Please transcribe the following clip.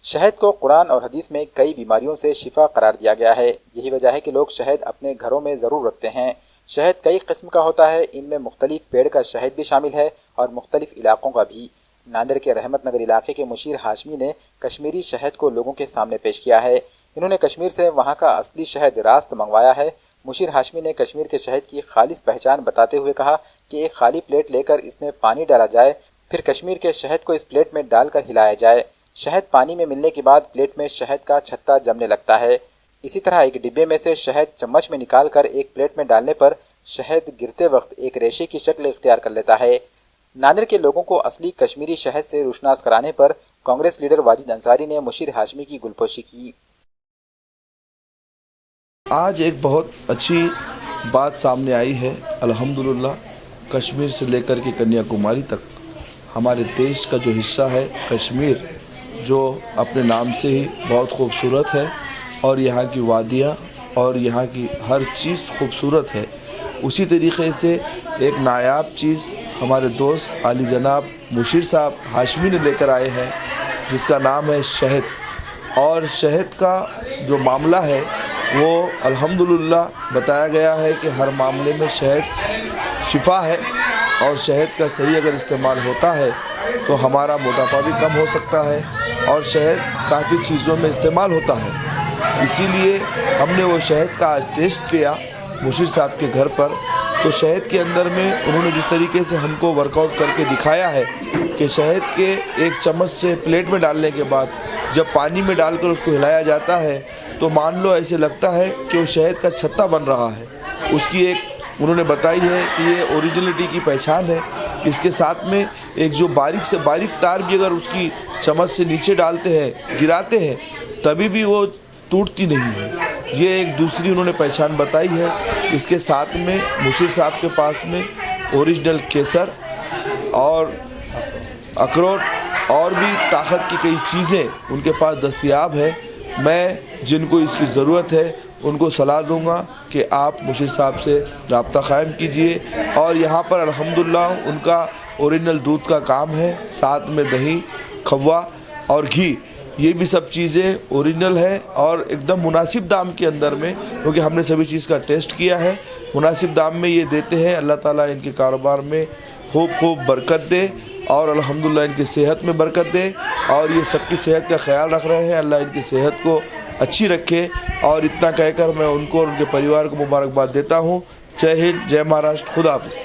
شہد کو قرآن اور حدیث میں کئی بیماریوں سے شفا قرار دیا گیا ہے۔ یہی وجہ ہے کہ لوگ شہد اپنے گھروں میں ضرور رکھتے ہیں۔ شہد کئی قسم کا ہوتا ہے، ان میں مختلف پیڑ کا شہد بھی شامل ہے اور مختلف علاقوں کا بھی۔ ناندیڑ کے رحمت نگر علاقے کے مشیر ہاشمی نے کشمیری شہد کو لوگوں کے سامنے پیش کیا ہے۔ انہوں نے کشمیر سے وہاں کا اصلی شہد راست منگوایا ہے۔ مشیر ہاشمی نے کشمیر کے شہد کی خالص پہچان بتاتے ہوئے کہا کہ ایک خالی پلیٹ لے کر اس میں پانی ڈالا جائے، پھر کشمیر کے شہد کو اس پلیٹ میں ڈال کر ہلایا جائے۔ شہد پانی میں ملنے کے بعد پلیٹ میں شہد کا چھتا جمنے لگتا ہے۔ اسی طرح ایک ڈبے میں سے شہد چمچ میں نکال کر ایک پلیٹ میں ڈالنے پر شہد گرتے وقت ایک ریشے کی شکل اختیار کر لیتا ہے۔ ناندیڑ کے لوگوں کو اصلی کشمیری شہد سے روشناس کرانے پر کانگریس لیڈر واجد انصاری نے مشیر ہاشمی کی گلپوشی کی۔ آج ایک بہت اچھی بات سامنے آئی ہے۔ الحمدللہ کشمیر سے لے کر کے کنیا کماری تک ہمارے دیش کا جو حصہ ہے کشمیر، جو اپنے نام سے ہی بہت خوبصورت ہے اور یہاں کی وادیاں اور یہاں کی ہر چیز خوبصورت ہے، اسی طریقے سے ایک نایاب چیز ہمارے دوست عالی جناب مشیر صاحب ہاشمی نے لے کر آئے ہیں، جس کا نام ہے شہد۔ اور شہد کا جو معاملہ ہے وہ الحمدللہ بتایا گیا ہے کہ ہر معاملے میں شہد شفا ہے، اور شہد کا صحیح اگر استعمال ہوتا ہے تو ہمارا موٹاپا بھی کم ہو سکتا ہے، اور شہد کافی چیزوں میں استعمال ہوتا ہے۔ اسی لیے ہم نے وہ شہد کا آج ٹیسٹ کیا مشیر صاحب کے گھر پر، تو شہد کے اندر میں انہوں نے جس طریقے سے ہم کو ورک آؤٹ کر کے دکھایا ہے کہ شہد کے ایک چمچ سے پلیٹ میں ڈالنے کے بعد جب پانی میں ڈال کر اس کو ہلایا جاتا ہے تو مان لو ایسے لگتا ہے کہ وہ شہد کا چھتا بن رہا ہے۔ اس کی ایک انہوں نے بتائی ہے کہ یہ اوریجنلٹی کی پہچان ہے۔ اس کے ساتھ میں ایک جو باریک سے باریک تار بھی اگر اس کی چمچ سے نیچے ڈالتے ہیں، گراتے ہیں، تبھی بھی وہ ٹوٹتی نہیں ہے۔ یہ ایک دوسری انہوں نے پہچان بتائی ہے۔ اس کے ساتھ میں مشیر صاحب کے پاس میں اوریجنل کیسر اور اخروٹ اور بھی طاقت کی کئی چیزیں ان کے پاس دستیاب ہے۔ میں جن کو اس کی ضرورت ہے ان کو صلاح دوں گا کہ آپ مشیر صاحب سے رابطہ قائم کیجئے، اور یہاں پر الحمدللہ ان کا اوریجنل دودھ کا کام ہے، ساتھ میں دہی، کھوا اور گھی، یہ بھی سب چیزیں اوریجنل ہے اور ایک دم مناسب دام کے اندر میں، کیونکہ ہم نے سبھی چیز کا ٹیسٹ کیا ہے، مناسب دام میں یہ دیتے ہیں۔ اللہ تعالیٰ ان کے کاروبار میں خوب برکت دے اور الحمدللہ ان کی صحت میں برکت دے، اور یہ سب کی صحت کا خیال رکھ رہے ہیں۔ اللہ ان کی صحت کو اچھی رکھے، اور اتنا کہہ کر میں ان کو اور ان کے پریوار کو مبارکباد دیتا ہوں۔ جے ہند، جے مہاراشٹر، خدا حافظ۔